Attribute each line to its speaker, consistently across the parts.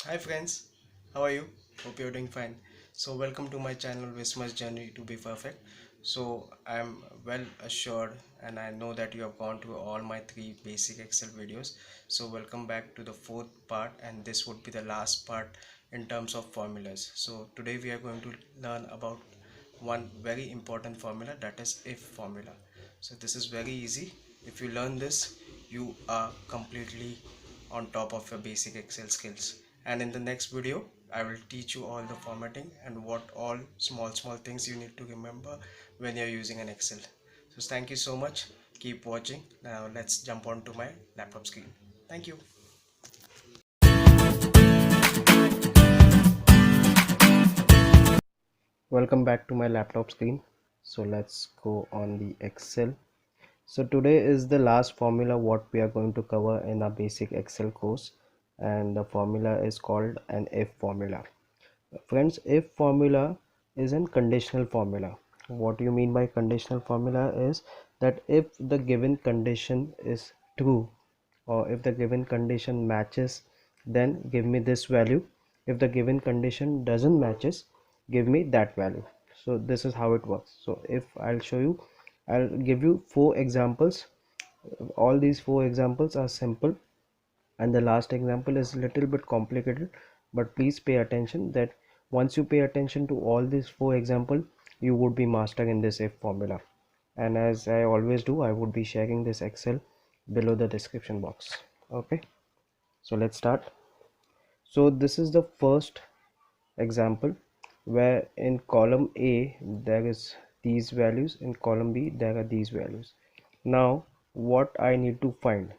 Speaker 1: Hi friends, how are you? Hope you're doing fine. So welcome to my channel Vismay's Journey to be Perfect. So I'm well assured and I know that you have gone to all my three basic Excel videos. So welcome back to the fourth part, and this would be the last part in terms of formulas. So today we are going to learn about one very important formula, that is if formula. So this is very easy. If you learn this, you are completely on top of your basic Excel skills. And in the next video I will teach you all the formatting and what all small things you need to remember when you're using an Excel. So thank you so much, keep watching. Now let's jump on to my laptop screen. Thank you. Welcome back to my laptop screen. So let's go on the Excel. So today is the last formula what we are going to cover in our basic Excel course, and the formula is called an if formula. Friends, if formula is a conditional formula. What you mean by conditional formula is that if the given condition is true, or if the given condition matches, then give me this value. If the given condition doesn't matches, give me that value. So this is how it works. So if I'll show you, I'll give you four examples. All these four examples are simple, and the last example is a little bit complicated, but please pay attention that once you pay attention to all these four examples, you would be master in this if formula. And as I always do, I would be sharing this Excel below the description box. Okay, so let's start. So this is the first example where in column A there is these values, in column B there are these values. Now what I need to find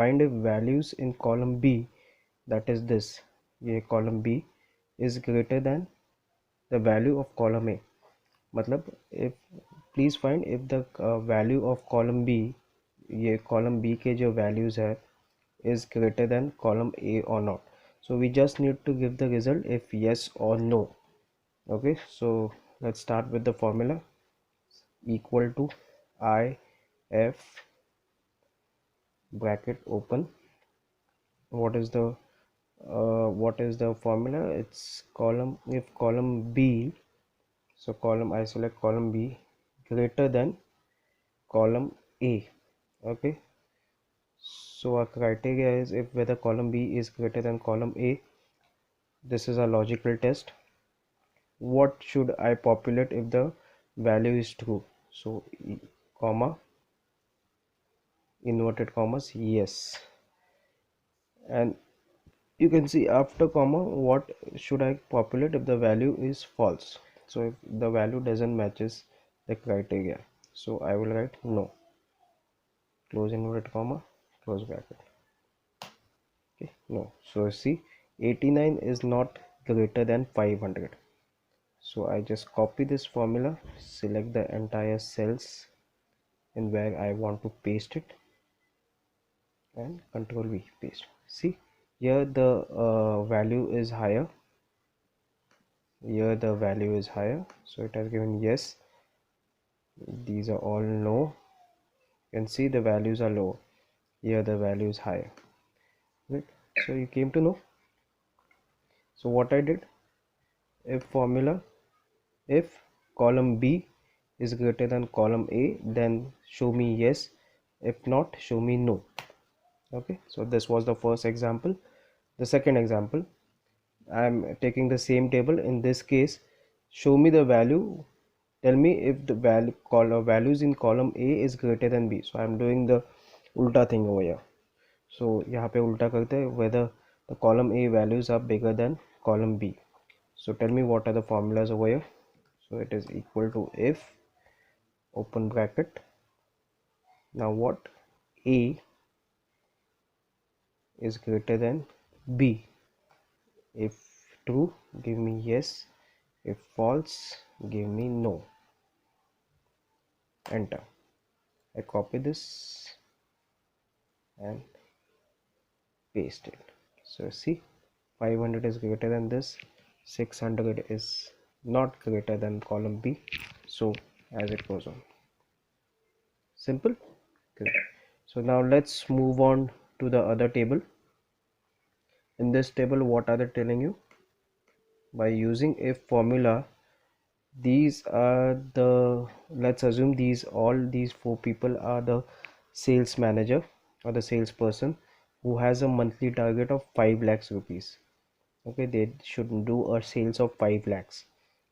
Speaker 1: if values in column B, that is this, column B is greater than the value of column A. मतलब if please find if the value of column B, ये column B के जो values है is greater than column A or not. So we just need to give the result if yes or no. Okay, so let's start with the formula. Equal to if bracket open. What is the formula? It's column, if column B, so column, I select column B greater than column A. Okay, so our criteria is if whether column B is greater than column A. This is a logical test. What should I populate if the value is true? So comma, inverted commas, yes. And you can see after comma what should I populate if the value is false. So if the value doesn't matches the criteria, so I will write no, close inverted comma, close bracket. Okay, no. So see, 89 is not greater than 500. So I just copy this formula, select the entire cells in where I want to paste it, and control V, paste. See, here the value is higher, here the value is higher, so it has given yes. These are all no. You can see the values are low, here the value is higher, right? So you came to know. So what I did, if formula, if column B is greater than column A, then show me yes, if not, show me no. Okay, so this was the first example. The second example, I am taking the same table. In this case, show me the value, tell me if the values in column A is greater than B. So I am doing the ulta thing over here. So यहाँ पे उल्टा करते हैं, whether the column A values are bigger than column B. So tell me what are the formulas over here. So it is equal to if open bracket. Now what, A is greater than B. If true, give me yes. If false, give me no. Enter. I copy this and paste it. So see, 500 is greater than this, 600 is not greater than column B. So as it goes on. Simple. Good. So now let's move on to the other table. in this table, what are they telling you? By using if formula, these are the, let's assume these four people are the sales manager or the salesperson who has a monthly target of 5 lakhs rupees. Okay, they should do a sales of 5 lakhs,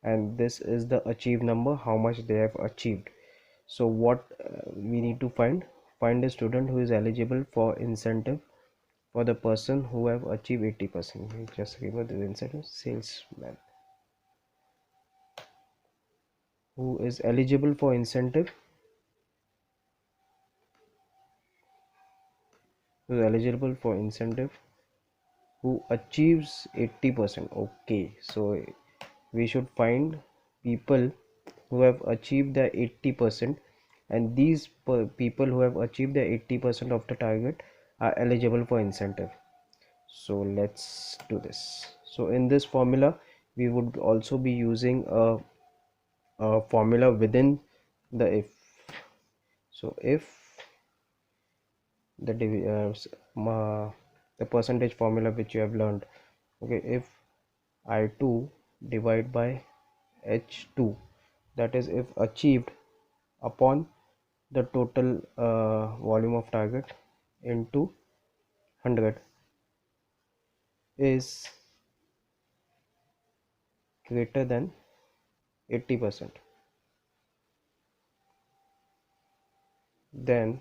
Speaker 1: and this is the achieved number, how much they have achieved. So what we need to find a student who is eligible for incentive for the person who have achieved 80%. We just remove the incentive, salesman who is eligible for incentive, who is eligible for incentive, who achieves 80%. Okay, so we should find people who have achieved the 80%, and these people who have achieved the 80% of the target are eligible for incentive. So let's do this. So in this formula we would also be using a formula within the if. So if the the percentage formula which you have learned, okay, if I2 divide by H2, that is if achieved upon the total volume of target into 100 is greater than 80%, then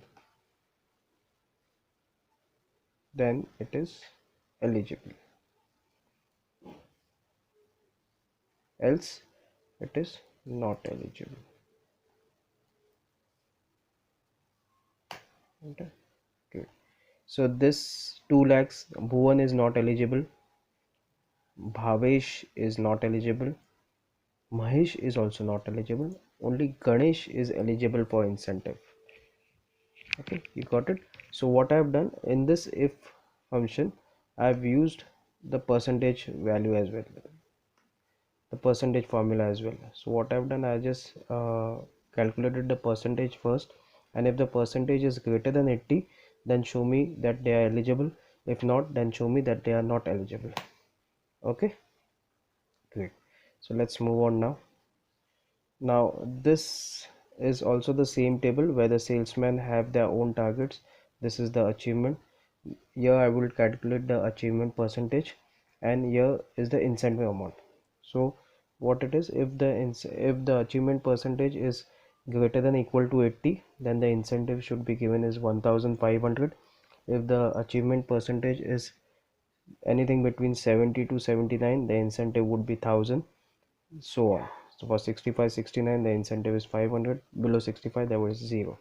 Speaker 1: it is eligible, else it is not eligible. Okay, good. So this 2 lakhs, Bhuvan is not eligible, Bhavesh is not eligible, Mahesh is also not eligible, only Ganesh is eligible for incentive. Okay, you got it. So what I have done in this if function, I have used the percentage value as well, the percentage formula as well. So what I've done, I just calculated the percentage first, and if the percentage is greater than 80, then show me that they are eligible. If not, then show me that they are not eligible. Okay, great. So let's move on now. Now this is also the same table where the salesmen have their own targets. This is the achievement. Here I will calculate the achievement percentage, and here is the incentive amount. So what it is, if the achievement percentage is greater than equal to 80, then the incentive should be given as 1500. If the achievement percentage is anything between 70 to 79, the incentive would be 1000, so on. So for 65 69, the incentive is 500. Below 65, there was 0.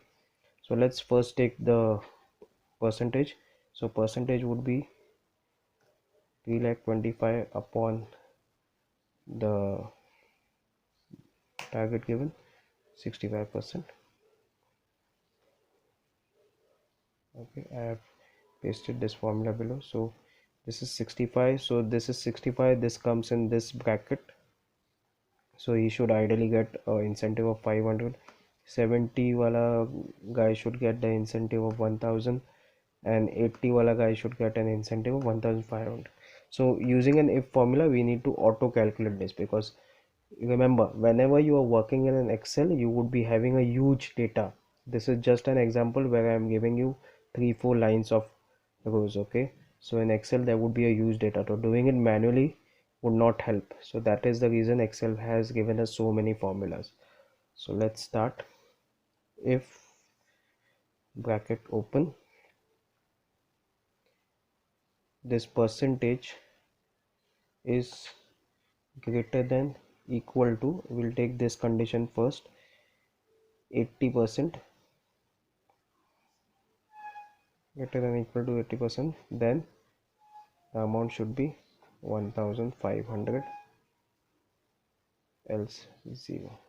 Speaker 1: So let's first take the percentage. So percentage would be 3,25,000 upon the target given, 65%. Okay, I have pasted this formula below. So this is 65, so this is 65, this comes in this bracket, so he should ideally get an incentive of 500. 70 wala guy should get the incentive of 1000, and 80 wala guy should get an incentive of 1500. So using an if formula, we need to auto calculate this, because remember, whenever you are working in an Excel, you would be having a huge data. This is just an example where I am giving you 3-4 lines of rows. Okay, so in Excel there would be a huge data, so doing it manually would not help. So that is the reason Excel has given us so many formulas. So let's start. If bracket open, this percentage is greater than equal to, we'll take this condition first, 80%, greater than equal to 80%, then the amount should be 1500, else 0.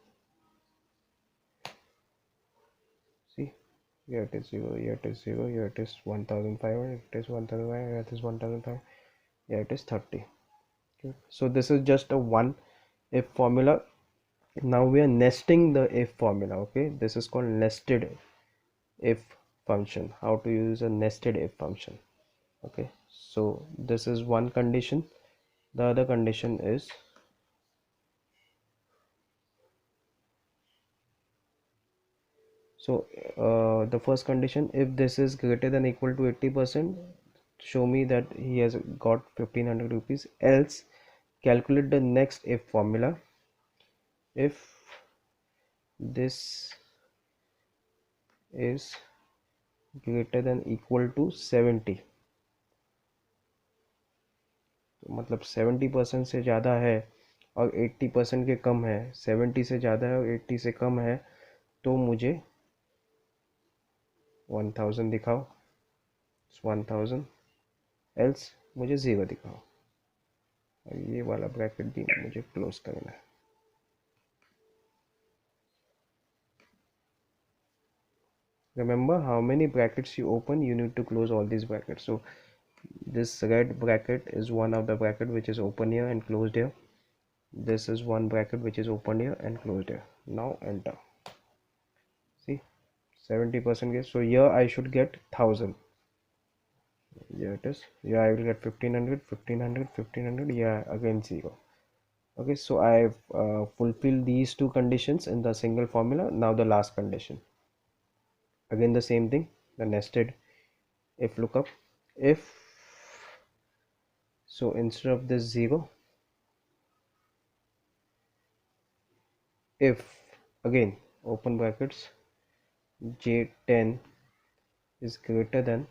Speaker 1: See, here it is 0, here it is 0, here it is 1500, it is 1500, here it is 1500, here it is 30. Okay. So this is just a one if formula. Now we are nesting the if formula. Okay, this is called nested if function. How to use a nested if function. Okay, So this is one condition. The other condition is, so the first condition, if this is greater than equal to 80%, show me that he has got 1500 rupees. Else calculate the next if formula. If this is greater than equal to 70, मतलब 70% से ज़्यादा है और 80% के कम है, 70 से ज़्यादा है और 80 से कम है, तो मुझे 1000 दिखाओ, 1000, एल्स मुझे 0 दिखाओ। और ये वाला ब्रैकेट भी मुझे क्लोज करना है। Remember, how many brackets you open, you need to close all these brackets. So this red bracket is one of the bracket which is open here and closed here. This is one bracket which is open here and closed here. Now enter. See, 70% so here I should get 1000. Here it is. Yeah, I will get 1500, 1500, 1500. Yeah, again 0. Okay, so I've fulfilled these two conditions in the single formula. Now the last condition. Again the same thing, the nested if lookup. If, so instead of this 0, if, again open brackets, j10 is greater than,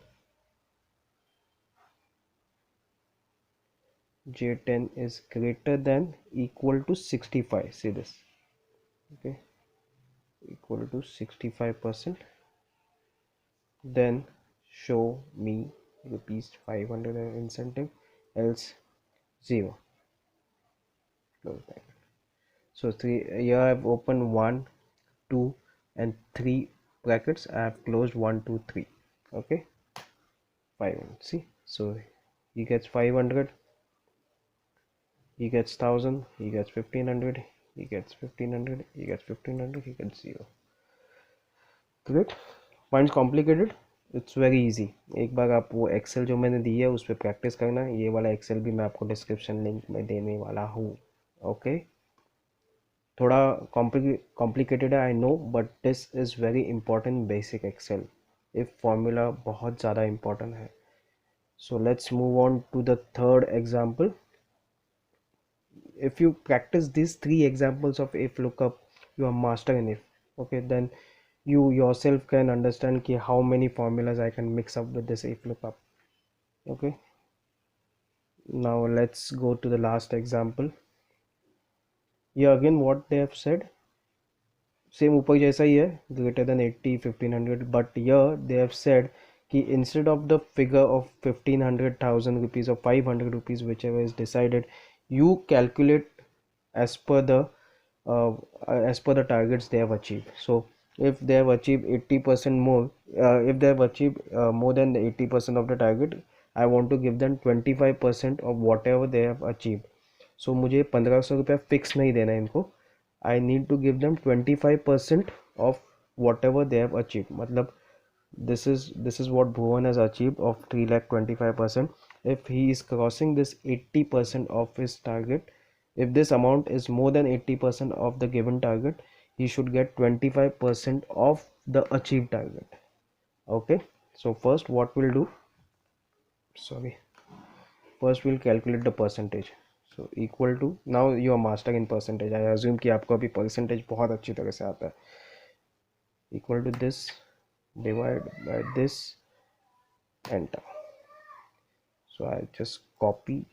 Speaker 1: j10 is greater than equal to 65, see this, okay, equal to 65%, then show me rupees 500 incentive, else 0, close bracket. So here I have opened 1, 2 and 3 brackets. I have closed 1, 2, 3. Okay, 500. See, so he gets 500, he gets 1000, he gets 1500, he gets 1500, he gets 1500, he gets 0. Great. Finds complicated? It's very easy. एक बार आप वो Excel जो मैंने दी है उस पर practice करना। ये वाला एक्सेल भी मैं आपको डिस्क्रिप्शन लिंक में देने वाला हूँ। ओके, थोड़ा कॉम्प्लिकेटेड है I know, but this is very important basic Excel. If formula बहुत ज़्यादा इंपॉर्टेंट है। So let's move on to the third example. if you practice these three examples of if lookup, you are master in if. Okay, then you yourself can understand ki how many formulas I can mix up with this if lookup. Okay, now let's go to the last example. Here again what they have said, same ऊपर जैसा ही है, greater than 80, 1500, but yeah they have said कि instead of the figure of 1500,000 rupees or 500 rupees, whichever is decided, you calculate as per the targets they have achieved. So if they have achieved 80% more, if they have achieved more than 80% of the target, I want to give them 25% of whatever they have achieved. So मुझे 1500 रुपया fix नहीं देना है इनको, I need to give them 25% of whatever they have achieved. मतलब this is what Bhuvan has achieved of 3,25,000. If he is crossing this 80% of his target, if this amount is more than 80% of the given target, he should get 25% of the achieved target. Okay, so first what we'll do, sorry, first we'll calculate the percentage. So equal to, now you are master in percentage, I assume कि आपको अभी percentage बहुत अच्छी तरह से आता है. Equal to this divide by this, enter. So I just copy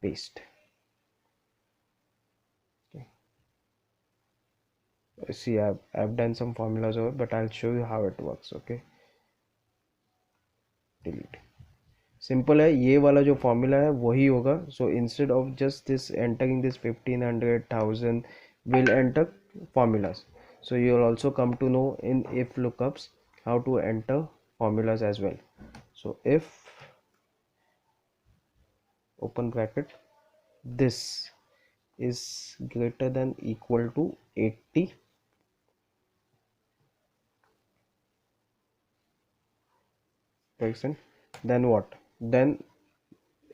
Speaker 1: paste. Okay. See, I've done some formulas over, but I'll show you how it works. Okay, delete. Simple है, ये वाला जो फॉर्मूला है वही होगा. So instead of just this entering this 1500,000, will enter formulas. So you will also come to know in if lookups how to enter formulas as well. So if open bracket this is greater than equal to 80, then what? then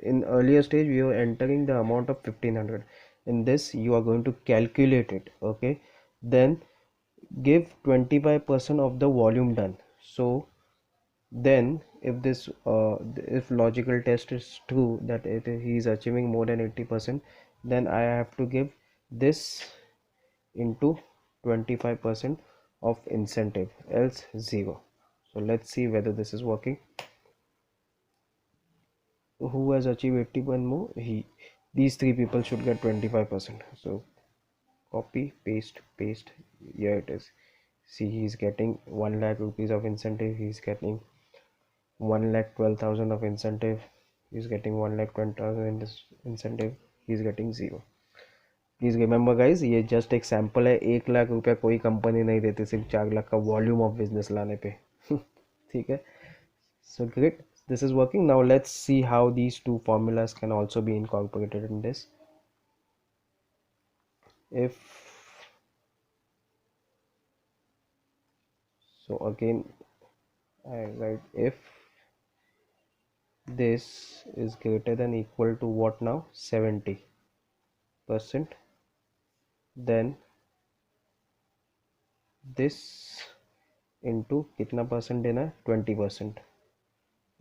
Speaker 1: in earlier stage we are entering the amount of 1500. In this you are going to calculate it, okay? Then give 25% of the volume done. So then if this if logical test is true that he is achieving more than 80%, then I have to give this into 25% of incentive, else zero. So let's see whether this is working. Who has achieved 81 more? He. These three people should get 25%. So copy, paste. Here it is. See, he's getting 1 lakh rupees of incentive. He's getting 1,12,000 of incentive. He's getting 1,20,000 in this incentive. He's getting zero. Please remember guys, ये just एक sample है. 1 लाख रुपया कोई company नहीं देती सिर्फ 4 लाख का volume of business लाने पे. ठीक है. So great, this is working. Now let's see how these two formulas can also be incorporated in this. If so, again I write if this is greater than equal to what now, 70%, then this into कितना percent देना है, 20%.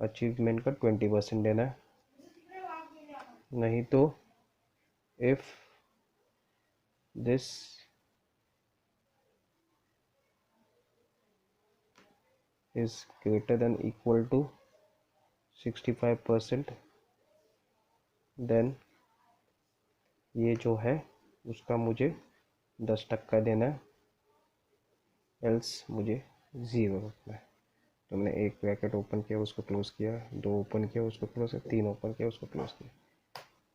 Speaker 1: Achievement का 20% देना है. नहीं तो if this is greater than equal to 65%, then ये जो है उसका मुझे 10% देना है, एल्स मुझे ज़ीरो रखना है. तो मैंने एक ब्रैकेट ओपन किया, उसको क्लोज किया, दो ओपन किया, उसको क्लोज किया, तीन ओपन किया, उसको क्लोज किया.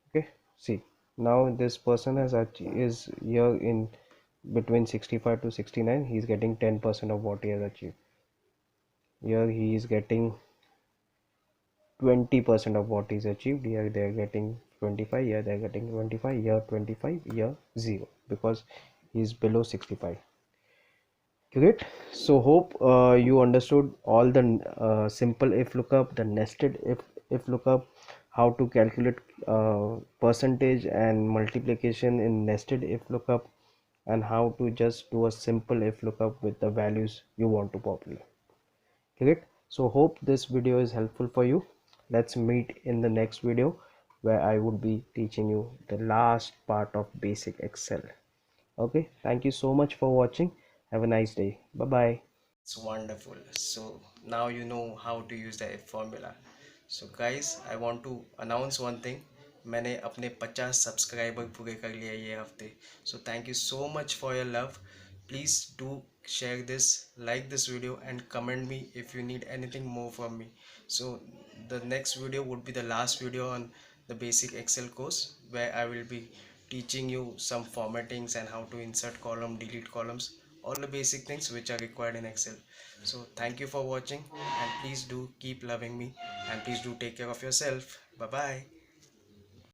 Speaker 1: Okay, see now this person is here in between 65 to 69. he is getting 10% of what he has achieved. Here he is getting 20% of what is achieved. Here they are getting 25, here they are getting 25, here 25, here 0, because he is below 65. Great. So hope you understood all the simple if lookup, the nested if lookup, how to calculate percentage and multiplication in nested if lookup, and how to just do a simple if lookup with the values you want to populate. Great. So hope this video is helpful for you. Let's meet in the next video where I would be teaching you the last part of basic Excel. Okay, thank you so much for watching. Have a nice day. Bye bye. It's wonderful. So now you know how to use the F formula. So guys, I want to announce one thing. मैंने अपने 50 subscriber पूरे कर लिए ये हफ्ते. So thank you so much for your love. Please do share this, like this video, and comment me if you need anything more from me. So the next video would be the last video on the basic Excel course, where I will be teaching you some formattings and how to insert column, delete columns, all the basic things which are required in Excel. So thank you for watching, and please do keep loving me, and please do take care of yourself. Bye bye.